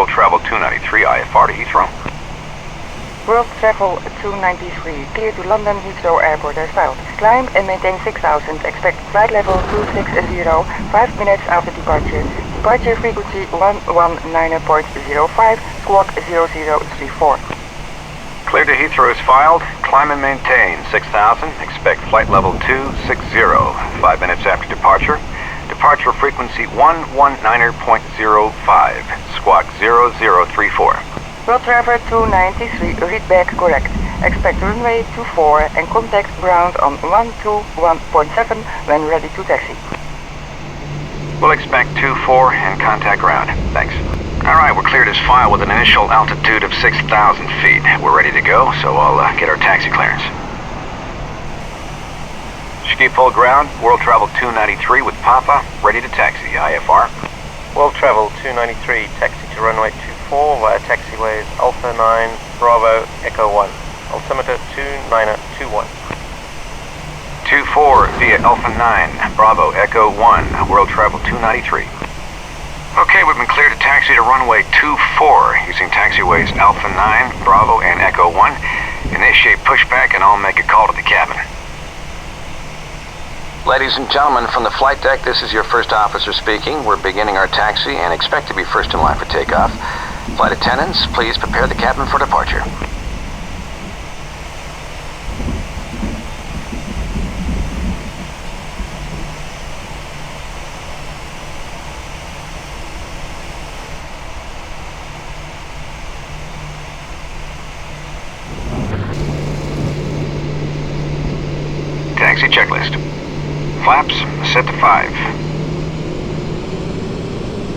World Travel 293 IFR to Heathrow. World Travel 293, clear to London Heathrow Airport as filed. Climb and maintain 6000, expect flight level 260, 5 minutes after departure. Departure frequency 119.05, squawk 0034. Clear to Heathrow is filed. Climb and maintain 6000, expect flight level 260, 5 minutes after departure. Departure frequency 119.05, squawk 0034. World Traveler 293, read back correct. Expect runway 24 and contact ground on 121.7 when ready to taxi. We'll expect 24 and contact ground. Thanks. Alright, we're cleared as file with an initial altitude of 6,000 feet. We're ready to go, so I'll get our taxi clearance. Ski full ground, World Travel 293 with Papa, ready to taxi, IFR. World Travel 293, taxi to runway 24 via taxiways Alpha 9, Bravo, Echo 1. Altimeter 2921. 24 via Alpha 9, Bravo, Echo 1, World Travel 293. Okay, we've been cleared to taxi to runway 24 using taxiways Alpha 9, Bravo, and Echo 1. Initiate pushback and I'll make a call to the cabin. Ladies and gentlemen, from the flight deck, this is your first officer speaking. We're beginning our taxi and expect to be first in line for takeoff. Flight attendants, please prepare the cabin for departure. Taxi checklist. Flaps set to 5.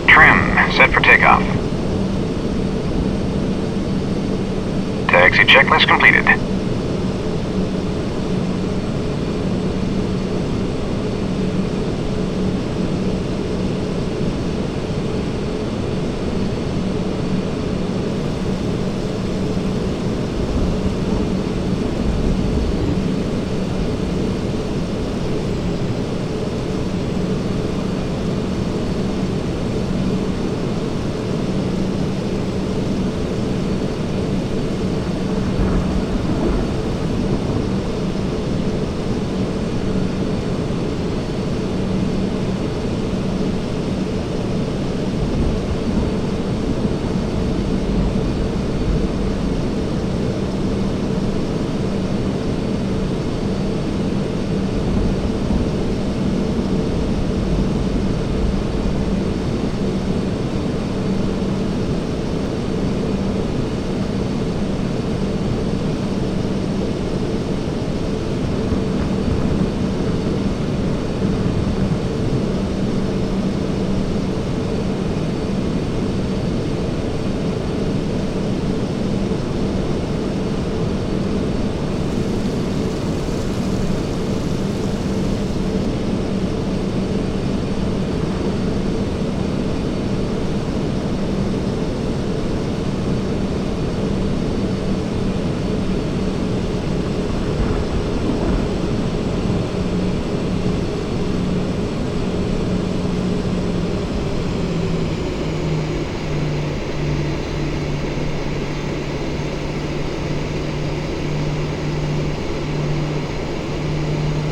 Trim set for takeoff. Taxi checklist completed.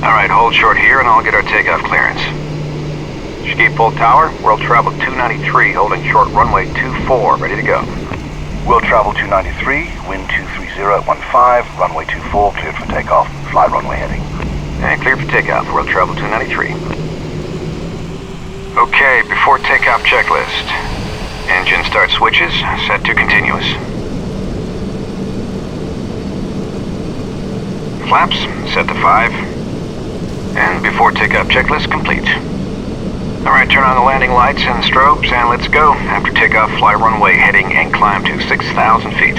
Alright, hold short here and I'll get our takeoff clearance. Ski full tower, World Travel 293, holding short runway 24, ready to go. World Travel 293, wind 230 at 15, runway 24, cleared for takeoff, fly runway heading. And clear for takeoff, World Travel 293. Okay, before takeoff checklist. Engine start switches, set to continuous. Flaps, set to 5. And before takeoff checklist complete. Alright, turn on the landing lights and strobes and let's go. After takeoff, fly runway heading and climb to 6,000 feet.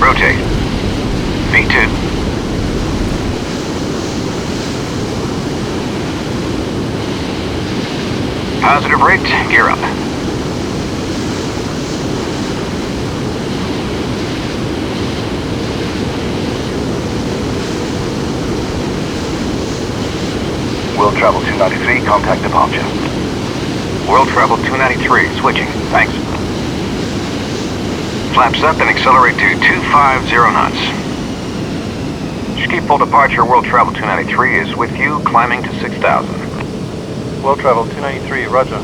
rotate. V2. Positive rate, gear up. World Travel 293, contact departure. World Travel 293, switching. Thanks. Flaps up and accelerate to 250 knots. Ski full departure, World Travel 293 is with you, climbing to 6,000. World Travel 293, roger.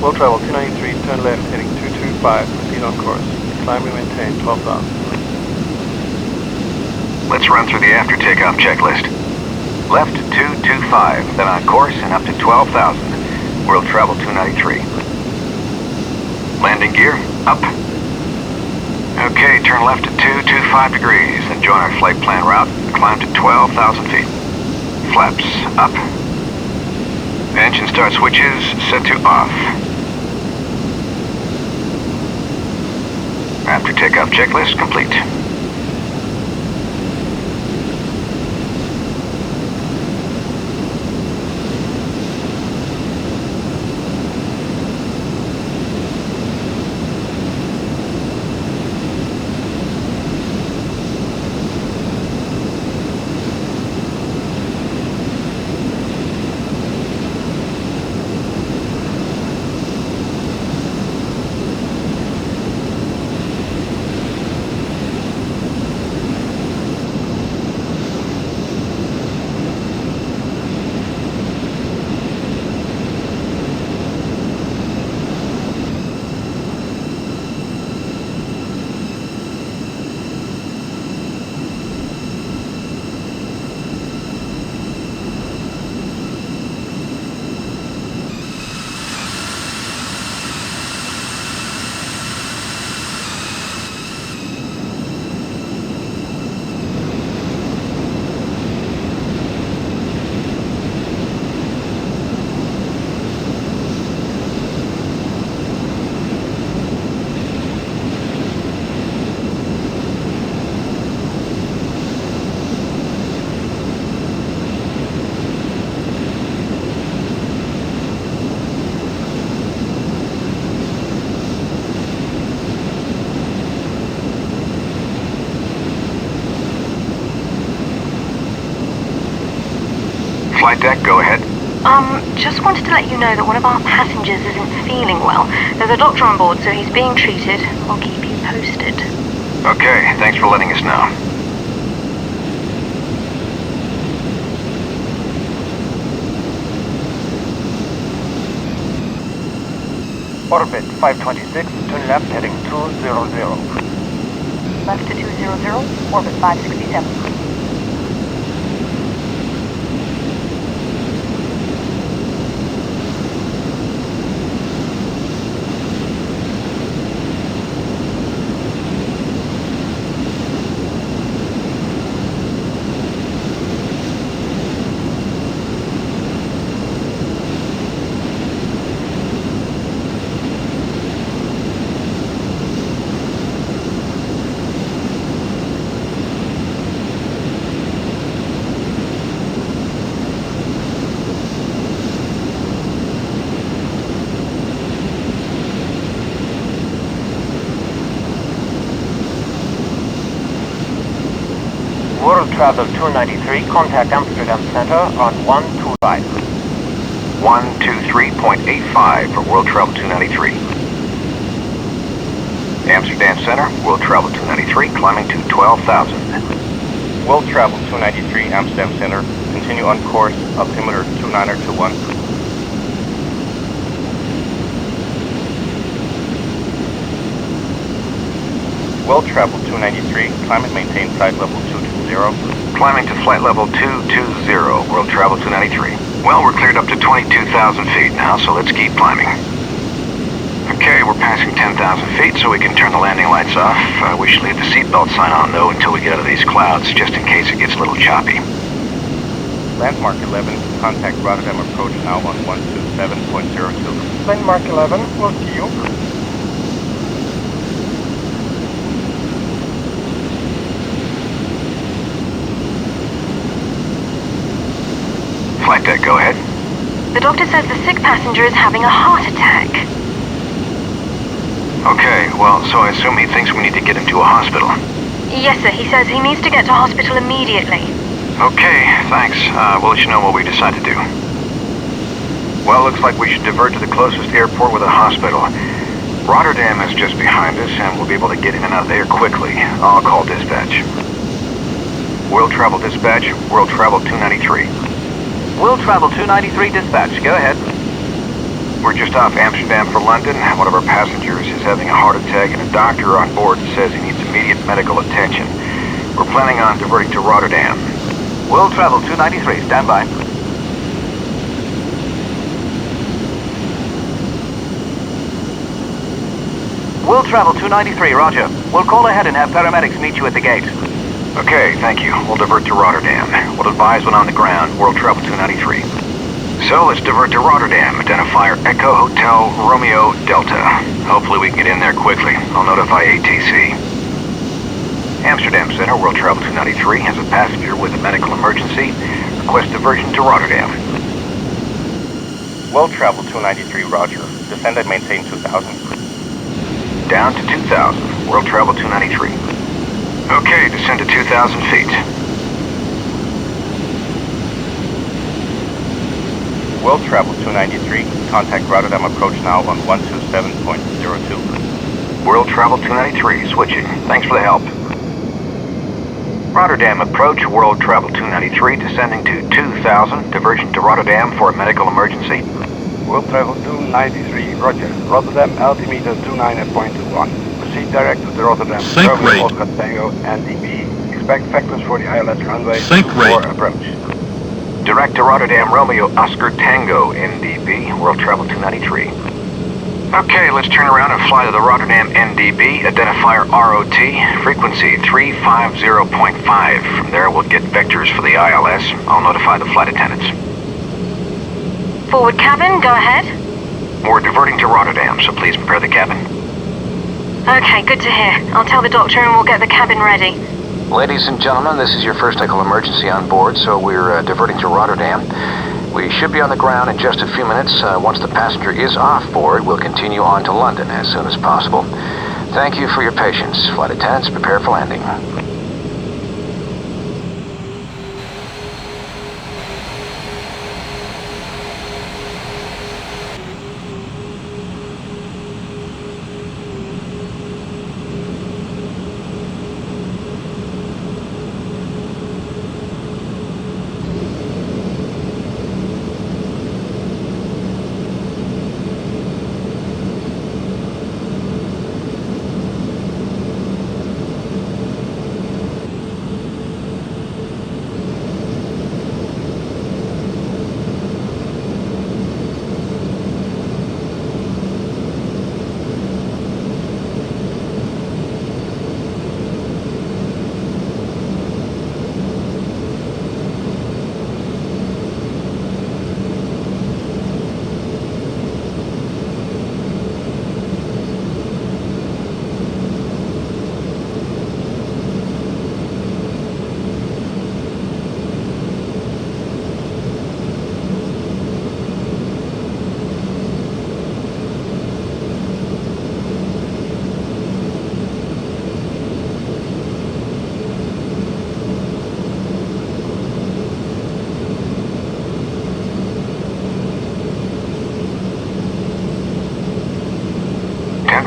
World Travel 293, turn left, heading 225, proceed on course. Climb and maintain 12,000. Let's run through the after takeoff checklist. Left 225, then on course and up to 12,000. World Travel 293. Landing gear, up. Okay, turn left at 225 degrees, then join our flight plan route and climb to 12,000 feet. Flaps, up. Engine start switches set to off. After takeoff checklist complete. Flight deck, go ahead. Just wanted to let you know that one of our passengers isn't feeling well. There's a doctor on board, so he's being treated. I'll keep you posted. Okay, thanks for letting us know. Orbit 526, turn left, heading 200. Left to 200, orbit 567. World Travel 293, contact Amsterdam Center on 125. 123.85 for World Travel 293. Amsterdam Center, world travel 293, climbing to 12,000. World travel 293 Amsterdam Center, continue on course, altimeter 2921. World travel 293, climb and maintain flight level 220. Climbing to flight level 220, world travel 293. Well, we're cleared up to 22,000 feet now, so let's keep climbing. Okay, we're passing 10,000 feet, so we can turn the landing lights off. We should leave the seatbelt sign on, though, until we get out of these clouds, just in case it gets a little choppy. Landmark 11, contact Rotterdam approach now on 127.02. Landmark 11, we'll see you. Flight deck, go ahead. The doctor says the sick passenger is having a heart attack. Okay, well, so I assume he thinks we need to get him to a hospital. Yes, sir. He says he needs to get to hospital immediately. Okay, thanks. We'll let you know what we decide to do. Well, looks like we should divert to the closest airport with a hospital. Rotterdam is just behind us, and we'll be able to get in and out of there quickly. I'll call dispatch. World Travel Dispatch, World Travel 293. World Travel 293 dispatch, go ahead. We're just off Amsterdam for London. One of our passengers is having a heart attack, and a doctor on board says he needs immediate medical attention. We're planning on diverting to Rotterdam. World Travel 293, stand by. World Travel 293, roger. We'll call ahead and have paramedics meet you at the gate. Okay, thank you. We'll divert to Rotterdam. We'll advise when on the ground. World Travel 293. So let's divert to Rotterdam. Identifier Echo Hotel Romeo Delta. Hopefully we can get in there quickly. I'll notify ATC. Amsterdam Center, World Travel 293, has a passenger with a medical emergency. Request diversion to Rotterdam. World travel 293, roger. Descend and maintain 2,000. Down to 2,000, World Travel 293. Okay, descend to 2,000 feet. World travel 293, contact Rotterdam approach now on 127.02. World Travel 293, switching. Thanks for the help. Rotterdam approach, World Travel 293, descending to 2,000, diversion to Rotterdam for a medical emergency. World Travel 293, roger. Rotterdam altimeter 29.21. Proceed direct to the Rotterdam Sync Terminal rate. Oscar Tango NDB. Expect factors for the ILS runway Sync 24 rate. approach. Direct to Rotterdam Romeo Oscar Tango NDB, World Travel 293. Okay, let's turn around and fly to the Rotterdam NDB, identifier ROT, frequency 350.5. From there we'll get vectors for the ILS. I'll notify the flight attendants. Forward cabin, go ahead. We're diverting to Rotterdam, so please prepare the cabin. Okay, good to hear. I'll tell the doctor and we'll get the cabin ready. Ladies and gentlemen, this is your first medical emergency on board, so we're diverting to Rotterdam. We should be on the ground in just a few minutes. Once the passenger is off board, we'll continue on to London as soon as possible. Thank you for your patience. Flight attendants, prepare for landing.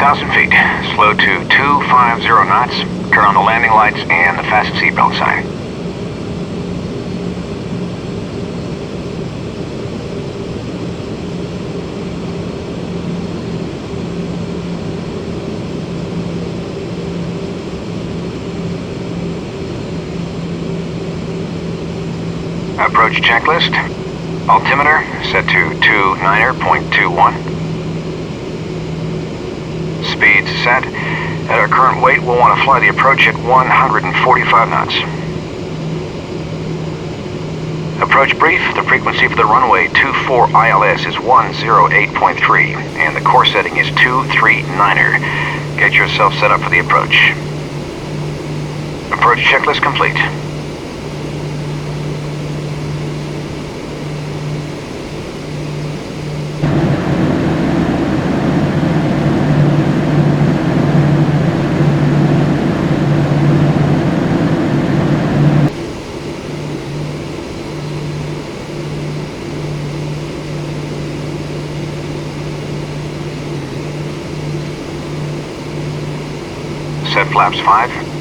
8,000 feet. Slow to 250 knots. Turn on the landing lights and the fasten seatbelt sign. Approach checklist. Altimeter set to 29.21. Speeds set. At our current weight, we'll want to fly the approach at 145 knots. Approach brief. The frequency for the runway 24 ILS is 108.3, and the course setting is 239er. Get yourself set up for the approach. Approach checklist complete. Set flaps 5.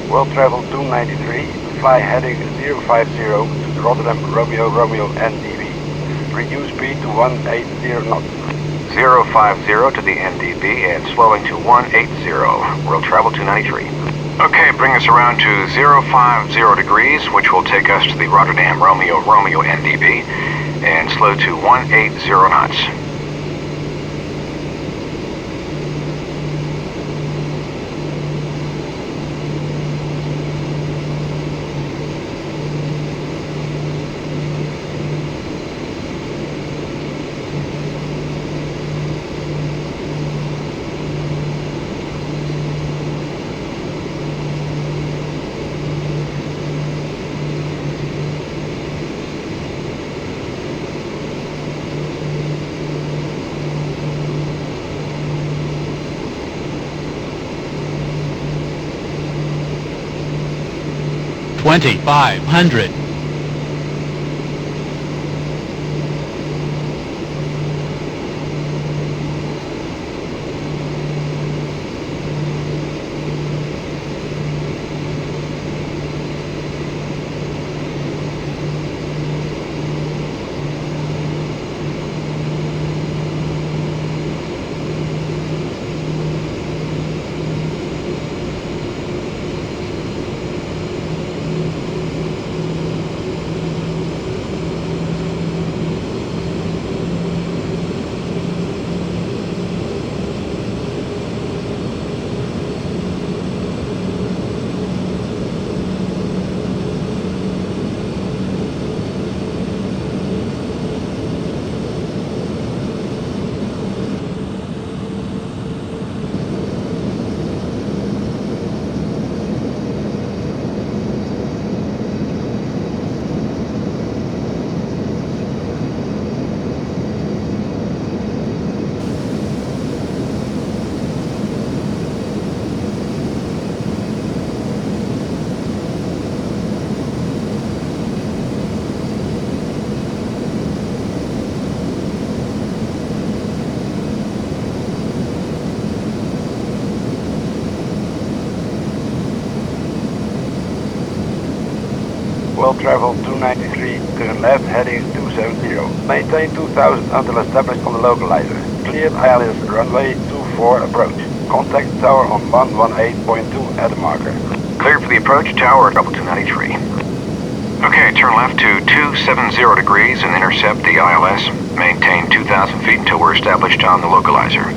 World Travel 293, fly heading 050 to Rotterdam Romeo NDB. Reduce speed to 180 knots. 050 to the NDB and slowing to 180. World Travel 293. Okay, bring us around to 050 degrees, which will take us to the Rotterdam Romeo NDB, and slow to 180 knots. $2,500. travel 293, turn left heading 270. Maintain 2000 until established on the localizer. Cleared ILS runway 24 approach. Contact tower on 118.2 at the marker. Cleared for the approach, tower, Travel 293. Okay, turn left to 270 degrees and intercept the ILS. Maintain 2,000 feet until we're established on the localizer.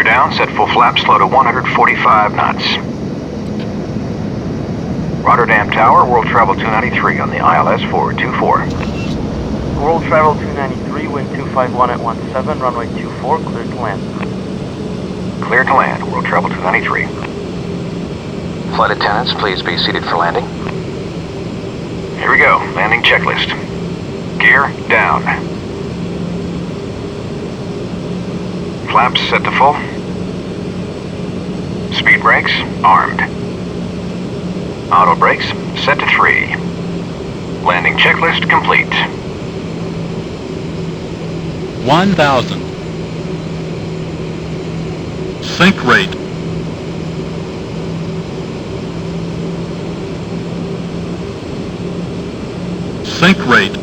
Down, set full flap, slow to 145 knots. Rotterdam Tower, World Travel 293 on the ILS 424. World Travel 293, wind 251 at 17, runway 24, cleared to land. Cleared to land, World Travel 293. Flight attendants, please be seated for landing. Here we go, landing checklist. Gear down. Flaps set to full. Speed brakes armed. Auto brakes set to 3. Landing checklist complete. 1,000. Sink rate. Sink rate.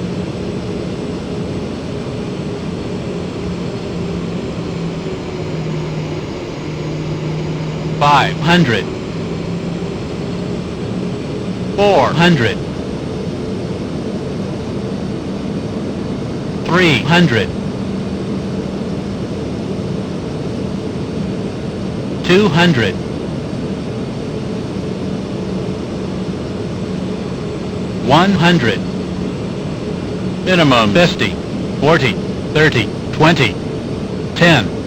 $500. $400. $300. $200. $100. Minimum 50, 40, 30, 20, 10.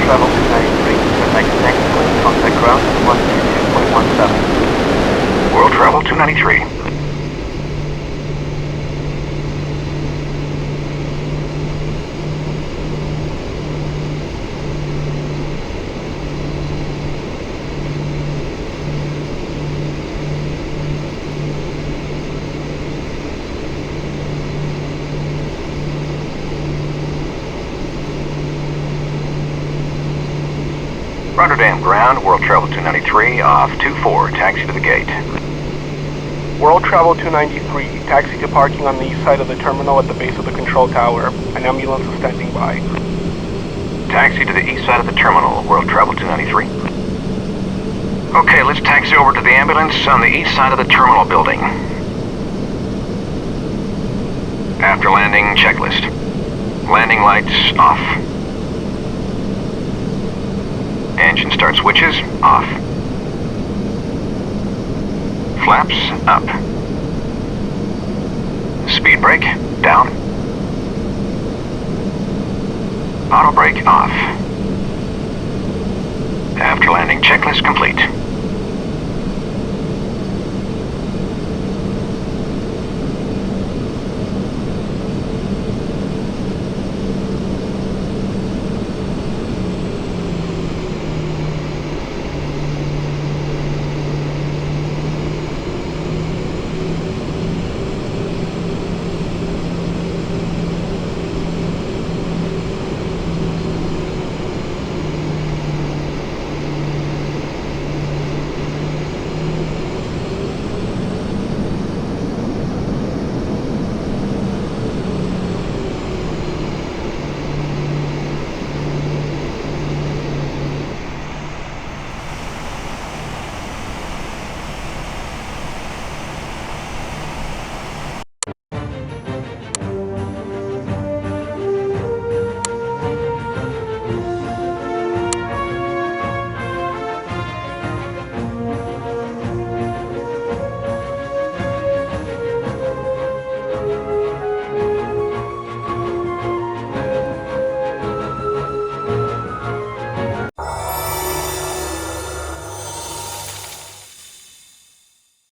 Travel 293, next tank. Rotterdam ground, world travel 293, off 24, taxi to the gate. World Travel 293, taxi to parking on the east side of the terminal at the base of the control tower. An ambulance is standing by. Taxi to the east side of the terminal, world travel 293. Okay, let's taxi over to the ambulance on the east side of the terminal building. After landing, checklist. Landing lights off. Engine start switches off. Flaps up. Speed brake down. Auto brake off. After landing checklist complete.